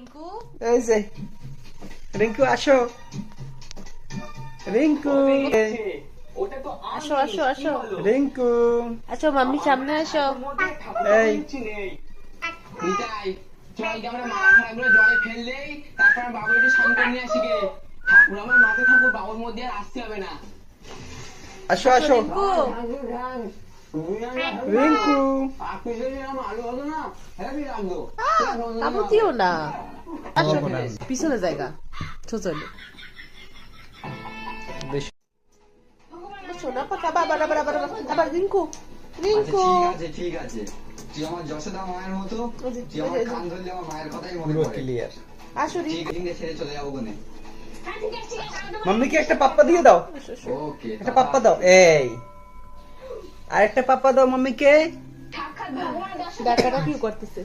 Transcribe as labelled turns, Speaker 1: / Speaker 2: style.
Speaker 1: রিঙ্কু
Speaker 2: এই যে রিঙ্কু আসো, রিঙ্কু
Speaker 1: আসো আসো আসো
Speaker 2: রিঙ্কু
Speaker 1: আসো মাম্মি সামনে আসো।
Speaker 2: এই
Speaker 3: নিতাই চল কি আমরা মাথা খারাপগুলো জলে ফেললেই তারপর বাবু একটু স্নান করে নিয়ে আসি গে। ঠাকুর আমার মাথায় থাকুক, বাবুর মধ্যে আর আসতে হবে না।
Speaker 2: আসো আসো
Speaker 1: রিঙ্কু
Speaker 2: রিঙ্কু
Speaker 3: আলু হতো না হেবি লাগতো।
Speaker 1: কাপড় দিও না, আসো পিছনে জায়গা চলে
Speaker 2: বেশি
Speaker 1: সোনা পাকা বাবা আবার আবার আবার রিঙ্কু
Speaker 4: আচ্ছা
Speaker 1: রিঙ্কু
Speaker 4: ঠিক আছে ঠিক আছে, তুই আমার যশোদা মায়ের মতো, তুই আমার কান ধরলে আমার মায়ের কথাই মনে
Speaker 2: পুরো
Speaker 4: পড়ে।
Speaker 2: ক্লিয়ার।
Speaker 1: আসো
Speaker 4: ঠিক
Speaker 1: রিঙ্কু
Speaker 4: আছে ছেড়ে চলে যাবো কোনে।
Speaker 2: মাম্মিকে একটা পাপ্পা দিয়ে দাও,
Speaker 4: ওকে
Speaker 2: একটা পাপ্পা দাও, এই আর একটা পাপ্পা দাও মাম্মিকে।
Speaker 1: ডাকাটা কি করতেছে?